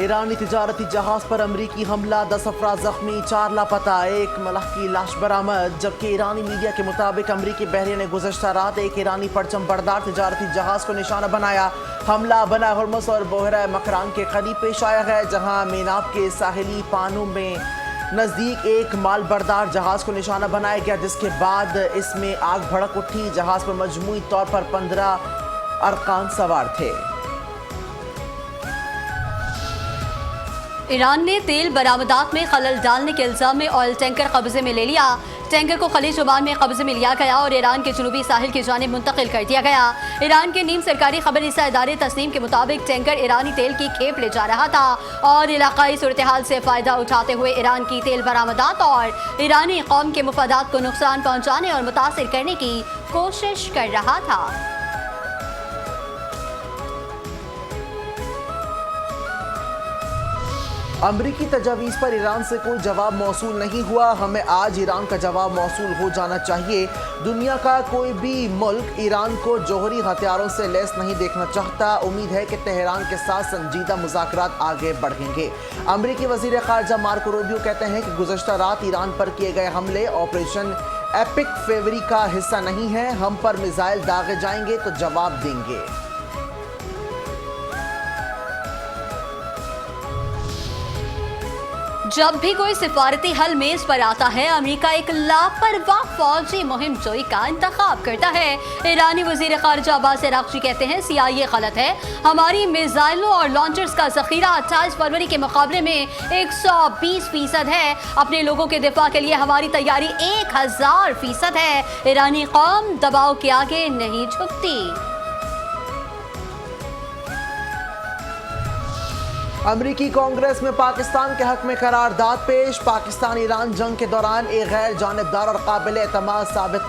ईरानी तिजारती जहाज पर अमरीकी हमला, 10 अफराद जख्मी, 4 लापता, 1 मलह की लाश बरामद। जबकि ईरानी मीडिया के मुताबिक अमरीकी बहरिया ने गुज़श्ता रात एक ईरानी परचम बरदार तिजारती जहाज को निशाना बनाया। हमला बना हुर्मुस और बोहरा मकरान के करीब पेश आया है, जहां मेनाब के साहिली पानों में नज़दीक एक माल बरदार जहाज को निशाना बनाया गया, जिसके बाद इसमें आग भड़क उठी। जहाज पर मजमूई तौर पर 15 अरकान सवार थे। ईरान ने तेल बरामदात में खलल डालने के इल्जाम में ऑयल टैंकर कब्जे में ले लिया। टैंकर को खलीज ओमान में कब्जे में लिया गया और ईरान के जनूबी साहिल की जानिब मुंतकिल कर दिया गया। ईरान के नीम सरकारी खबर रसा इदारे तस्नीम के मुताबिक टैंकर ईरानी तेल की खेप ले जा रहा था और इलाकाई सूरत हाल से फ़ायदा उठाते हुए ईरान की तेल बरामदात और ईरानी कौम के मुफादात को नुकसान पहुँचाने और मुतासिर करने की कोशिश कर रहा था। अमरीकी तजावीज़ पर ईरान से कोई जवाब मौसूल नहीं हुआ। हमें आज ईरान का जवाब मौसूल हो जाना चाहिए। दुनिया का कोई भी मुल्क ईरान को जौहरी हथियारों से लैस नहीं देखना चाहता। उम्मीद है कि तेहरान के साथ संजीदा मुज़ाकरात आगे बढ़ेंगे। अमरीकी वज़ीर ख़ारजा मार्को रूबियो कहते हैं कि गुज़श्ता रात ईरान पर किए गए हमले ऑपरेशन एपिक फेवरी का हिस्सा नहीं है। हम पर मिसाइल दागे जाएंगे तो जवाब देंगे। जब भी कोई सिफारती हल मेज पर आता है, अमेरिका एक लापरवाह फौजी मुहिम जोई का इंतखाब करता है। ईरानी वजीर खारजा अब्बास अराग़ची कहते हैं CIA गलत है। हमारी मिसाइलों और लॉन्चर्स का जखीरा 28 फरवरी के मुकाबले में 120% है। अपने लोगों के दिफा के लिए हमारी तैयारी 1000% है। ईरानी कौम दबाव के आगे नहीं झुकती। अमरीकी कांग्रेस में पाकिस्तान के हक में करारदाद पेश। पाकिस्तान ईरान जंग के दौरान एक गैर जानिबदार और काबिल एतमाद साबित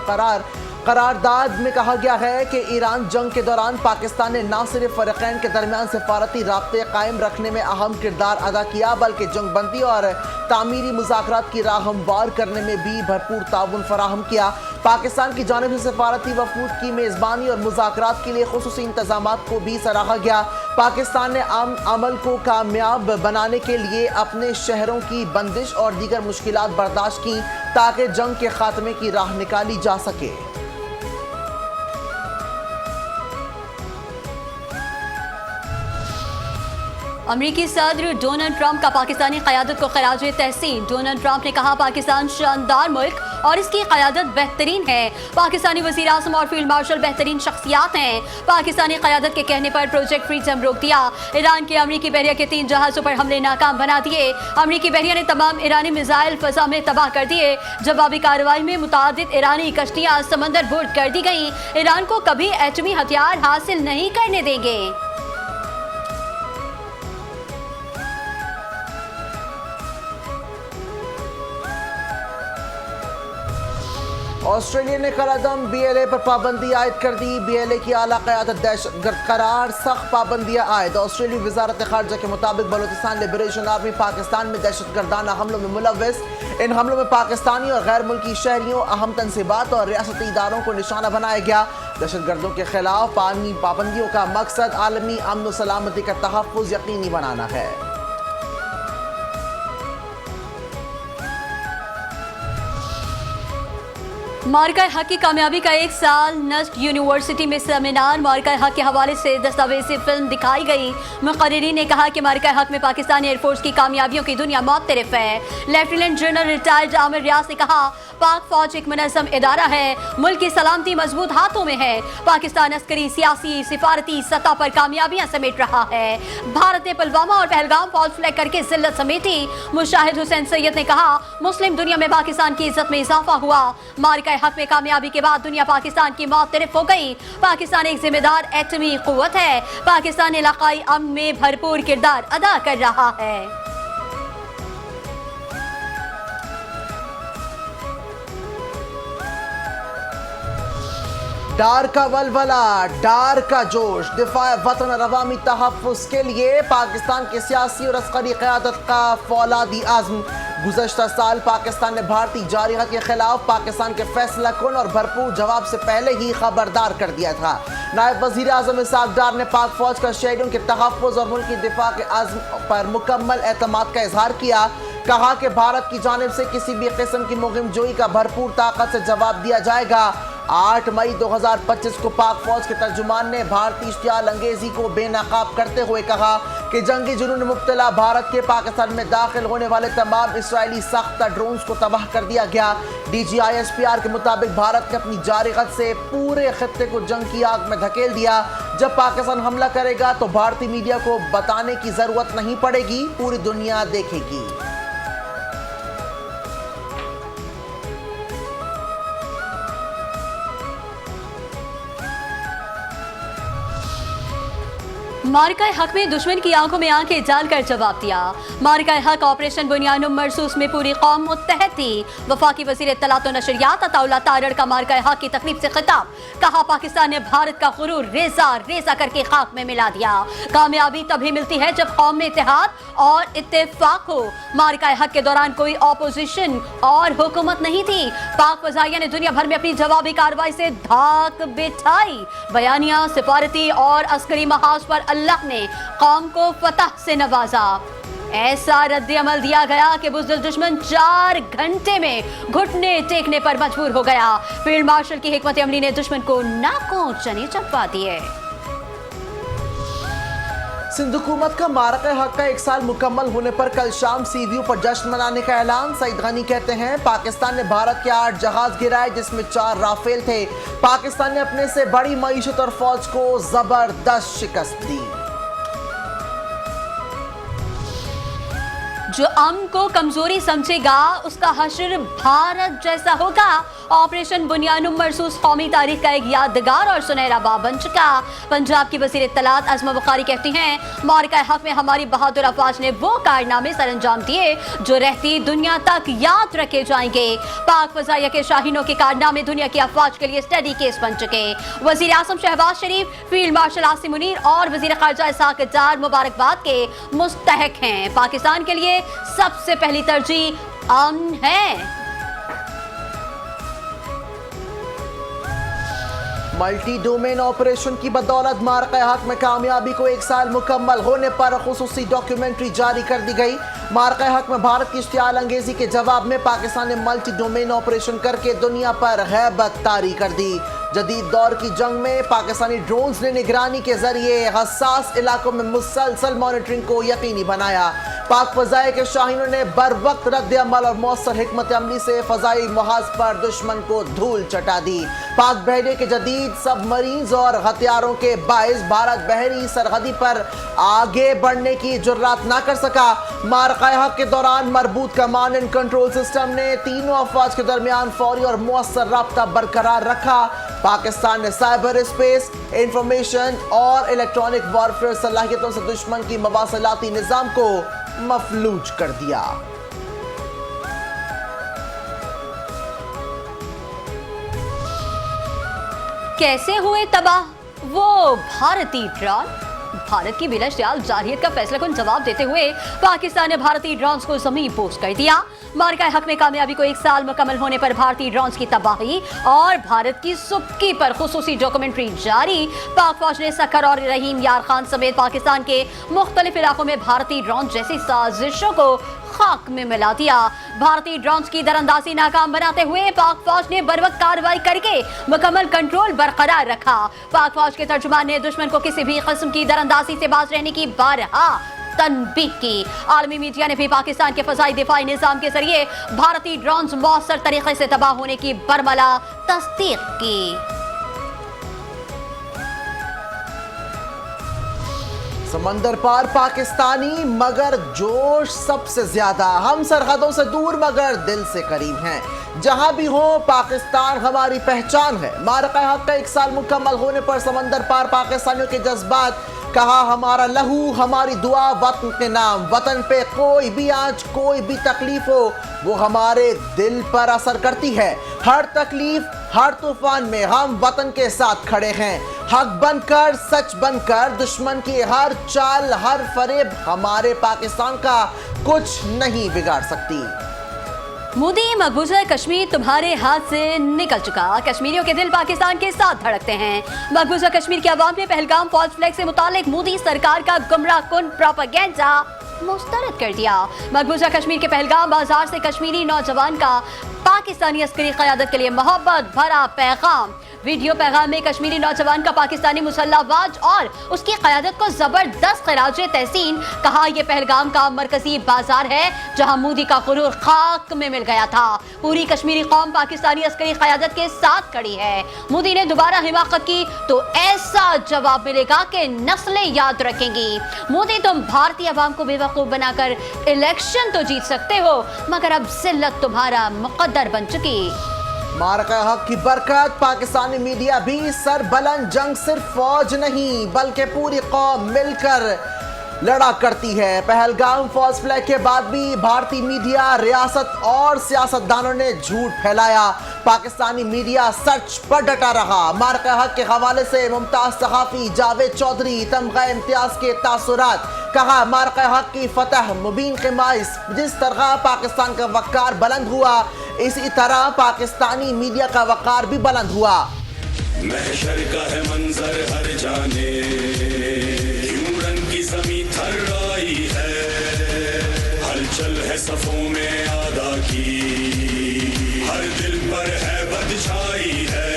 करारदाद में कहा गया है कि ईरान जंग के दौरान पाकिस्तान ने न सिर्फ फ़रीक़ैन के दरमियान सिफारती राब्ते कायम रखने में अहम किरदार अदा किया, बल्कि जंगबंदी और तामीरी मुज़ाकरात की राह हमवार करने में भी भरपूर ताउन फराहम किया। पाकिस्तान की जानिब से सिफारती वफूद की मेज़बानी और मुज़ाकरात के लिए खुसूसी इंतज़ामात को भी सराहा गया। पाकिस्तान ने आम अमल को कामयाब बनाने के लिए अपने शहरों की बंदिश और दीगर मुश्किलात बर्दाश्त की, ताकि जंग के खात्मे की राह निकाली जा सके। अमरीकी सदर डोनाल्ड ट्रंप का पाकिस्तानी क़यादत को खराज तहसीन। डोनाल्ड ट्रंप ने कहा, पाकिस्तान शानदार मुल्क और इसकी क़यादत बेहतरीन है। पाकिस्तानी वज़ीर आज़म और फील्ड मार्शल बेहतरीन शख्सियात हैं। पाकिस्तानी क़यादत के कहने पर प्रोजेक्ट फ्रीडम रोक दिया। ईरान के अमरीकी बहरिया के 3 जहाज़ों पर हमले नाकाम बना दिए। अमरीकी बहरिया ने तमाम ईरानी मिसाइल फ़ज़ा में तबाह कर दिए। जवाबी कार्रवाई में मुतादिद ईरानी कश्तियाँ समंदर बुर्द कर दी गईं। ईरान को कभी एटमी हथियार हासिल नहीं करने देंगे। ऑस्ट्रेलिया ने कलअदम BLA पर पाबंदी आयद कर दी। BLA की आला क़यादत दहशतगर्द करार, सख्त पाबंदियाँ आयद। ऑस्ट्रेलियाई वज़ारत ख़ारजा के मुताबिक बलूचिस्तान लिबरेशन आर्मी पाकिस्तान में दहशतगर्दाना हमलों में मुलव्वस। इन हमलों में पाकिस्तानी और गैर मुल्की शहरियों, अहम तनसीबात और रियासती इदारों को निशाना बनाया गया। दहशतगर्दों के खिलाफ पाबंदियों का मकसद आलमी अमन व सलामती का तहफ़्फ़ुज़ यकीनी बनाना है। मार्का हक की कामयाबी का 1 साल। नस्ट यूनिवर्सिटी में सेमिनार। मार्का हक के हवाले से दस्तावेजी फिल्म दिखाई गई। मुक़र्रिरीन ने कहा कि मार्का हक में पाकिस्तानी एयरफोर्स की कामयाबियों की दुनिया मुख्तलिफ है। लेफ्टिनेंट जनरल रिटायर्ड आमिर रियाज ने कहा, पाक फौज एक मुनज़्ज़म इदारा है। मुल्क की सलामती मजबूत हाथों में है। पाकिस्तान अस्करी, सियासी, सिफारती सतह पर कामयाबियां समेट रहा है। भारत ने पुलवामा और पहलगाम फॉल्स फ्लैग करके जिल्लत समेटी। मुशाहिद हुसैन सैयद ने कहा, मुस्लिम दुनिया में पाकिस्तान की इज्जत में इजाफा हुआ। मार्का हक में कामयाबी के बाद दुनिया पाकिस्तान की मुख्तलिफ हो गई। पाकिस्तान एक जिम्मेदार एटमी कुव्वत है। पाकिस्तान इलाकाई अमन में भरपूर किरदार अदा कर रहा है। डार का वलवला, डार का जोश, दिफा वतन और अवामी तहफ़्फ़ुज़ के लिए पाकिस्तान की सियासी और अस्करी क़यादत का फौलादी आज़म। गुज़श्ता साल पाकिस्तान ने भारतीय जारहात के खिलाफ पाकिस्तान के फैसला कुन और भरपूर जवाब से पहले ही खबरदार कर दिया था। नायब वज़ीर आज़म इसहाक डार ने पाक फौज का शहीदों के तहफ़्फ़ुज़ और मुल्क की दिफा के अज़्म पर मुकम्मल एतमाद का इजहार किया। कहा कि भारत की जानिब से किसी भी किस्म की मुहिम जोई का भरपूर ताकत से जवाब दिया जाएगा। 8 मई 2025 को पाक फौज के तर्जुमान ने भारतीय इश्तियाल अंगेजी को बेनकाब करते हुए कहा कि जंगी जुनून में मुब्तला भारत के पाकिस्तान में दाखिल होने वाले तमाम इसराइली सख्त ड्रोन्स को तबाह कर दिया गया। DGISPR के मुताबिक भारत ने अपनी जारहात से पूरे खित्ते को जंग की आग में धकेल दिया। जब पाकिस्तान हमला करेगा तो भारतीय मीडिया को बताने की जरूरत नहीं पड़ेगी, पूरी दुनिया देखेगी। मार्का हक में दुश्मन की आंखों में आंखें डालकर जवाब दिया। मार्का हक ऑपरेशन बुनियानुम मरसूस में पूरी कौम मुत्तहद थी। वफाकी वज़ीर इत्तलात और नशरियात अताउल्लाह तारड़ का मार्का हक की तकलीफ से खिताब। कहा पाकिस्तान ने भारत का गुरूर रेजा रेजा करके खाक में मिला दिया। कामयाबी तभी मिलती है जब कौम में इत्तेहाद और इत्तेफाक हो। मार्का हक के दौरान कोई ऑपोजिशन और हुकूमत नहीं थी। पाक फज़ाइया ने दुनिया भर में अपनी जवाबी कार्रवाई से धाक बिठाई। बयानिया सिफारती और अस्करी महाज पर अल्लाह ने कौम को फतह से नवाजा। ऐसा रद्द अमल दिया गया कि बुज़दिल दुश्मन 4 घंटे में घुटने टेकने पर मजबूर हो गया। फील्ड मार्शल की हिकमत अमली ने दुश्मन को नाकों चने चबा दिए। सिंध हुकूमत का मारक़े हक का 1 साल मुकम्मल होने पर कल शाम सीवीयू पर जश्न मनाने का ऐलान। सईद गनी कहते हैं पाकिस्तान ने भारत के 8 जहाज गिराए जिसमें 4 राफेल थे। पाकिस्तान ने अपने से बड़ी मईशत और फौज को जबरदस्त शिकस्त दी। जो अमन को कमजोरी समझेगा उसका हश्र भारत जैसा होगा। ऑपरेशन बुनियानुम मरसूस कौमी तारीख का एक यादगार और सुनहरा बाब बन चुका। पंजाब की वज़ीर इत्तलात अज़मा बुखारी कहती हैं मार्का हक में हमारी बहादुर अफवाज ने वो कारनामे सर अंजाम दिए जो रहती दुनिया तक याद रखे जाएंगे। पाक फज़ाइया के शाहीनों के कारनामे दुनिया की अफवाज के लिए स्टडी केस बन चुके। वज़ीर आज़म शहबाज शरीफ, फील्ड मार्शल आसिम मुनीर और वज़ीर ख़ारजा इसहाक डार मुबारकबाद के मुस्तहक हैं। पाकिस्तान के लिए सबसे पहली तरजीह अमन है। मल्टी डोमेन ऑपरेशन की बदौलत मारक़े हक में कामयाबी को 1 साल मुकम्मल होने पर खुसूसी डॉक्यूमेंट्री जारी कर दी गई। मारक़े हक में भारत की इश्तियाल अंगेजी के जवाब में पाकिस्तान ने मल्टी डोमेन ऑपरेशन करके दुनिया पर गैबत तारी कर दी। जदीद दौर की जंग में पाकिस्तानी ड्रोन्स ने निगरानी के जरिए हसास इलाकों में मुसलसल मॉनिटरिंग को यकीनी बनाया। पाक फज़ाइया के शाहीनों ने बर वक्त रद्द अमल और मौसर हिकमत अमली से फज़ाई महाज पर दुश्मन को धूल चटा दी। पाक बहरे के जदीद सबमरीन्स और हथियारों के बाइस भारत बहरी सरहदी पर आगे बढ़ने की जुर्रात ना कर सका। मारक़े हक के दौरान मरबूत कमांड एंड कंट्रोल सिस्टम ने तीनों अफवाज के दरमियान फौरी और मौसर राब्ता बरकरार रखा। पाकिस्तान ने साइबर स्पेस, इंफॉर्मेशन और इलेक्ट्रॉनिक वॉरफेयर सलाहियतों से दुश्मन की मवासलाती निज़ाम को मफलूज कर दिया। कैसे हुए तबाह वो भारतीय ड्रोन? भारत की बिलाश्तियाल जारहियत का फैसला कुन जवाब देते हुए पाकिस्तान ने भारतीय ड्रोन्स को जमीन पोस्ट कर दिया। मार्का हक में कामयाबी को 1 साल मुकम्मल होने पर भारतीय ड्रोन्स की तबाही और भारत की सुबकी पर खुसूसी डॉक्यूमेंट्री जारी। पाक फौज ने सखर और रहीम यार खान समेत पाकिस्तान के मुख्तलिफ इलाकों में भारतीय ड्रोन जैसी साजिशों को खाक में मिला दिया। भारतीय ड्रोन्स की दरअंदाजी नाकाम बनाते हुए पाक फौज ने बरवक्त कार्रवाई करके मुकम्मल कंट्रोल बरकरार रखा। पाक फौज के तर्जुमान ने दुश्मन को किसी भी किस्म की दरअंदाजी से बाज रहने की बारहा तनबीह की। आलमी मीडिया ने भी पाकिस्तान के फजाई दिफाई निजाम के जरिए भारतीय ड्रोन्स मौसर तरीके से तबाह होने की बरमला तस्दीक की। समंदर पार पाकिस्तानी मगर जोश सबसे ज्यादा। हम सरहदों से दूर मगर दिल से करीब हैं। जहां भी हो पाकिस्तान हमारी पहचान है। मारक़े हक का 1 साल मुकम्मल होने पर समंदर पार पाकिस्तानियों के जज्बात। कहा हमारा लहू हमारी दुआ वतन के नाम। वतन पे कोई भी आंच कोई भी तकलीफ हो वो हमारे दिल पर असर करती है। हर तकलीफ हर तूफान में हम वतन के साथ खड़े हैं। हक बनकर सच बनकर दुश्मन की हर चाल हर फरेब हमारे पाकिस्तान का कुछ नहीं बिगाड़ सकती। मोदी, मकबूजा कश्मीर तुम्हारे हाथ से निकल चुका। कश्मीरियों के दिल पाकिस्तान के साथ धड़कते हैं। मकबूजा कश्मीर के अवाम ने पहलगाम फॉल्स फ्लैग से मुतालिक मोदी सरकार का गुमराहकुन प्रोपेगेंडा मुस्तरद कर दिया। मकबूजा कश्मीर के पहलगाम बाजार से कश्मीरी नौजवान का पाकिस्तानी अस्करी क़यादत के लिए मोहब्बत भरा पैगाम। वीडियो पैगाम में कश्मीरी नौजवान का पाकिस्तानी मुसल्लाबाज और उसकी क़यादत को जबरदस्त खराजे तहसीन कहा। यह पहलगाम का मरकजी बाजार है जहां मोदी का गुरूर खाक में मिल गया था। पूरी कश्मीरी कौम पाकिस्तानी अस्करी क़यादत के साथ खड़ी है। मोदी ने दोबारा हिमाकत की तो ऐसा जवाब मिलेगा कि नस्लें याद रखेंगी। मोदी, तुम भारतीय अवाम को बेवकूफ बनाकर इलेक्शन तो जीत सकते हो, मगर अब जिल्लत तुम्हारा मुकद्दर बन चुकी। मार्का हक की बरकत। पाकिस्तानी मीडिया भी सरबलंद जंग सिर्फ फौज नहीं बल्कि पूरी कौम मिलकर लड़ा करती है। पहलगाम फॉल्स फ्लैग के बाद भी भारतीय मीडिया, रियासत और सियासतदानों ने झूठ फैलाया। पाकिस्तानी मीडिया सच पर डटा रहा। मार्का हक के हवाले से मुमताज सहाफी जावेद चौधरी तमगा इम्तियाज के तासुरात। कहा, मार्का हक की फतह मुबीन के माइस। जिस तरह पाकिस्तान का वक़ार बुलंद हुआ, इसी तरह पाकिस्तानी मीडिया का वक़ार भी बुलंद हुआ। महशर का है मंजर हर जाने, क्यों रंग की ज़मीं थर्राई है, हलचल है सफों में आदा की, हर दिल पर है बदशाई है।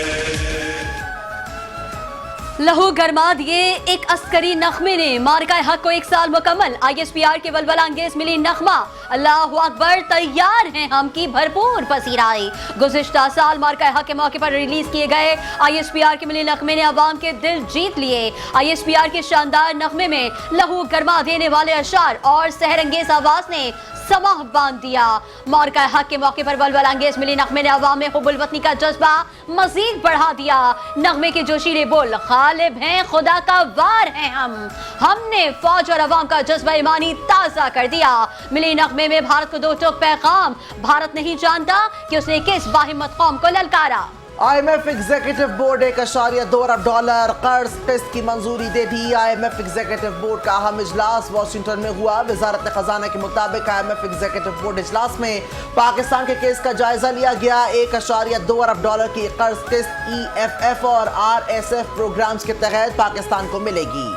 लहू गरमा दिए एक अस्करी नख्मे ने मार्का हक को 1 साल मुकम्मल। ISPR के वलवला अंगेज मिली नख्मा, अल्लाहु अकबर, तैयार हैं हम की भरपूर पसीराई। गुज़िश्ता साल मार्का हक के मौके पर रिलीज किए गए ISPR के मिली नख्मे ने अवाम के दिल जीत लिए। ISPR के शानदार नख्मे में लहू गरमा देने वाले अशार और सहरंगेज आवाज ने समाह बांध दिया। मार्का हक के मौके पर वलवला अंगेज मिली नगमे ने अवाम में हुब्बुल वतनी का जज्बा मजीद बढ़ा दिया। नगमे के जोशीले बोल, गालिब हैं, खुदा का वार हैं हमने फौज और अवाम का जज्बा ईमानी ताजा कर दिया। मिली नगमे में भारत को दो टोक पैगाम, भारत नहीं जानता कि उसने किस बाहिम्मत कौम को ललकारा। IMF एग्जीक्यूटिव बोर्ड $1.2 अरब कर्ज किस्त की मंजूरी दे दी। IMF एग्जीक्यूटिव बोर्ड का अहम इजलास वाशिंगटन में हुआ। वजारत खजाना के मुताबिक IMF एग्जीक्यूटिव बोर्ड इजलास में पाकिस्तान के केस का जायजा लिया गया। $1.2 अरब की कर्ज किस्त EFF और RSF प्रोग्राम्स के तहत पाकिस्तान को मिलेगी।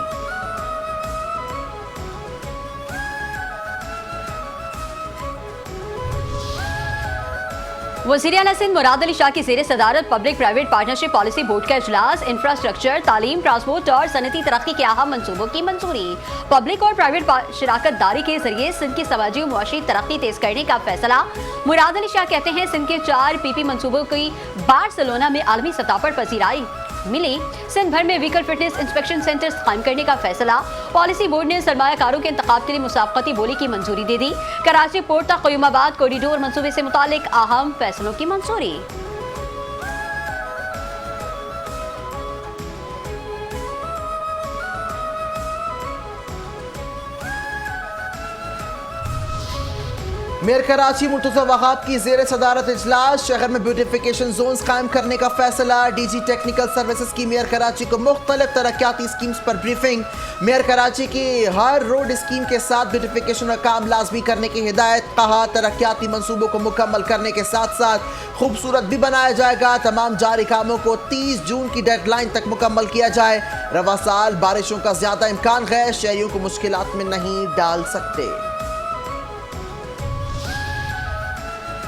वज़ीर-ए-आला सिंध मुराद अली शाह की ज़ेर सदारत public private partnership policy board का इजलास। इंफ्रास्ट्रक्चर, तालीम, ट्रांसपोर्ट और सनती तरक्की के अहम मंसूबों की मंजूरी। पब्लिक और प्राइवेट शराकत दारी के जरिए सिंध की समाजी और मुआशी तरक्की तेज करने का फैसला। मुराद अली शाह कहते हैं, सिंध के 4 PP मंसूबों की बार्सिलोना में आलमी सतह पर पजीराई मिली। सिंध भर में व्हीकल फिटनेस इंस्पेक्शन सेंटर्स कायम करने का फैसला। पॉलिसी बोर्ड ने सरमायाकारों के इंतखाब के लिए मुसाफकती बोली की मंजूरी दे दी। कराची पोर्ट तक क़यूमाबाद कॉरिडोर मंसूबे से मुतालिक अहम फैसलों की मंजूरी। मेयर कराची मुर्तज़ा वहाब की ज़ेर सदारत इजलास। शहर में ब्यूटिफिकेशन जोन्स कायम करने का फैसला। DG टेक्निकल सर्विसेज की मेयर कराची को मुख्तलिफ तरक्याती स्कीम्स पर ब्रीफिंग। मेयर कराची की हर रोड स्कीम के साथ ब्यूटिफिकेशन का काम लाजमी करने की हिदायत। कहा, तरक्याती मंसूबों को मुकम्मल करने के साथ साथ खूबसूरत भी बनाया जाएगा। तमाम जारी कामों को 30 जून की डेडलाइन तक मुकम्मल किया जाए। रवा साल बारिशों का ज्यादा इम्कान है, शहरियों को मुश्किलात में नहीं डाल सकते।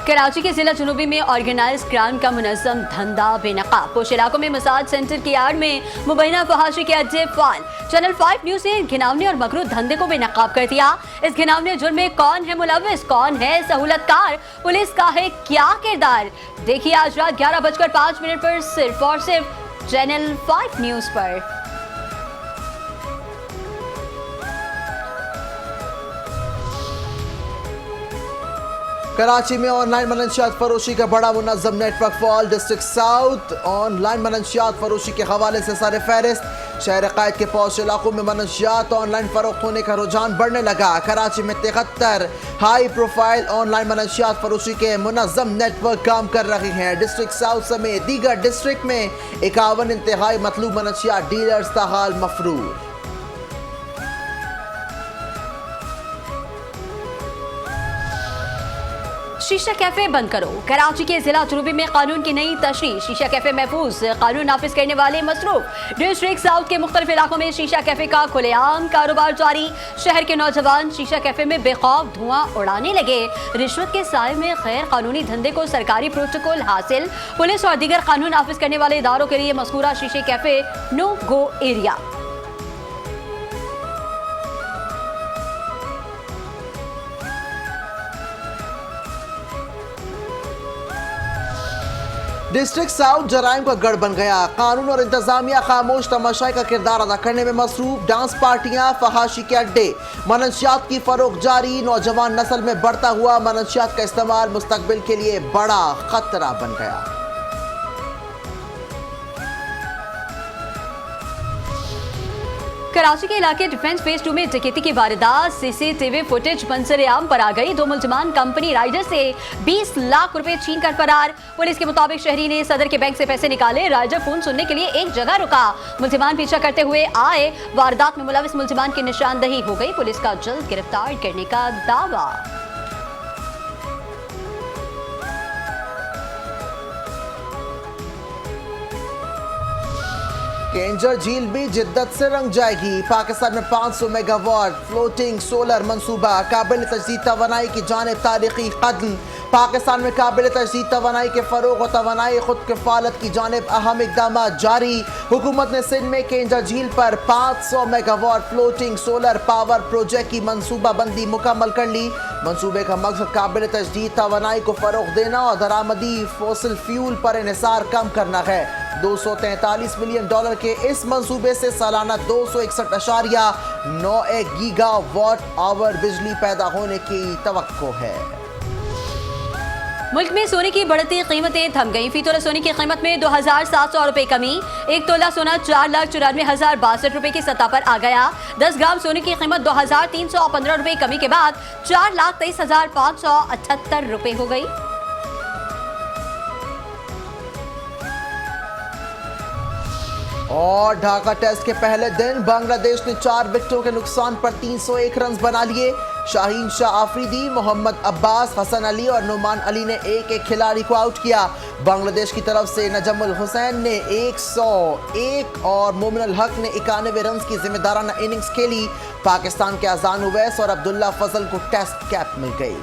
कराची के जिला जुनूबी में ऑर्गेनाइज क्राइम का मुनज़्ज़म धंधा बेनकाब। कुछ इलाकों में मसाज सेंटर की आड़ में मुबैना फहाशी के अड्डे फाल। चैनल 5 न्यूज़ ने घिनौने और मकरूह धंधे को बेनकाब कर दिया। इस घिनौने जुर्म में कौन है मुलव्विस, कौन है सहूलतकार, पुलिस का है क्या किरदार, देखिए आज रात 11:05 पर सिर्फ और सिर्फ चैनल 5 न्यूज़ पर। कराची में ऑनलाइन मनशियात फरोशी का बड़ा मुनज़्ज़म network fall. District south online मनशियात फरोशी के हवाले से सर फहरिस्त। शहर कायद के पौष इलाकों में मनशियात ऑनलाइन फरोख्त होने का रुझान बढ़ने लगा। कराची में 73 हाई प्रोफाइल ऑनलाइन मनशियात फरोशी के मुनज़्ज़म नेटवर्क काम कर रहे हैं। डिस्ट्रिक्ट साउथ समेत दीगर डिस्ट्रिक्ट में 51 इंतहाई मतलूब मनशियात डीलर्स ताहाल मफरूर। शीशा कैफे बंद करो। कराची के जिला जुनूबी में कानून की नई तशरीह। शीशा कैफे महफूज कानून नाफिज करने वाले मसरूफ। डिस्ट्रिक्ट साउथ के मुख्तलिफ इलाकों में शीशा कैफे का खुलेआम कारोबार जारी। शहर के नौजवान शीशा कैफे में बेखौफ धुआं उड़ाने लगे। रिश्वत के साए में गैर कानूनी धंधे को सरकारी प्रोटोकॉल हासिल। पुलिस और दीगर कानून नाफिज करने वाले इदारों के लिए मज़कूरा शीशे cafe no go area. District south जराइम का गढ़ बन गया। कानून और इंतजामिया खामोश तमाशाई का किरदार अदा करने में मसरूफ। डांस पार्टियां, फहाशी के अड्डे, मनशियात की फरोख्त जारी। नौजवान नस्ल में बढ़ता हुआ मनशियात का इस्तेमाल मुस्तकबिल के लिए बड़ा खतरा बन गया। कराची के इलाके डिफेंस फेज 2 में डकैती की वारदात। सीसीटीवी फुटेज मंजर आम पर आ गई। 2 मुलजमान कंपनी राइडर से 20 लाख रुपए छीन कर फरार। पुलिस के मुताबिक शहरी ने सदर के बैंक से पैसे निकाले। राइडर फोन सुनने के लिए एक जगह रुका। मुलजमान पीछा करते हुए आए। वारदात में मुलविस मुलजमान की निशानदही हो गई। पुलिस का जल्द गिरफ्तार करने का दावा। केंजर झील भी जिद्दत से रंग जाएगी। पाकिस्तान में 500 मेगावाट फ्लोटिंग सोलर मंसूबा। काबिल तजदीद तवानाई की जानिब तारीखी कदम। पाकिस्तान में काबिल तजदीद तवानाई के फरोग और तवानाई खुद किफालत की जानिब अहम इकदाम जारी। हुकूमत ने सिंध में केंजर झील पर 500 megawatt floating solar power project की मनसूबा बंदी मुकम्मल कर ली। मंसूबे का मकसद काबिल तजदीद तवानाई को फरोग देना और दरामदी फोसिल फ्यूल पर इन्हिसार कम करना है। $243 मिलियन के इस मंसूबे से सालाना 261.91 गीगावाट आवर बिजली पैदा होने की तवक्को है। मुल्क में सोने की बढ़ती कीमतें थम गईं। फी तोला सोने की कीमत में 2,700 रुपए कमी। 1 तोला सोना 4,94,062 रुपए की सतह पर आ गया। 10 ग्राम सोने की कीमत 2,315 रुपए कमी के बाद 4,23,578 रुपए हो गई। और ढाका टेस्ट के पहले दिन बांग्लादेश ने 4 विकेटों के नुकसान पर 301 रन बना लिए। शाहीन शाह आफरीदी, मोहम्मद अब्बास, हसन अली और नुमान अली ने एक खिलाड़ी को आउट किया। बांग्लादेश की तरफ से नजमुल हुसैन ने 101 और मोमिन अल हक ने 91 रन की जिम्मेदाराना इनिंग्स खेली। पाकिस्तान के अजान उवैस और अब्दुल्ला फजल को टेस्ट कैप मिल गई।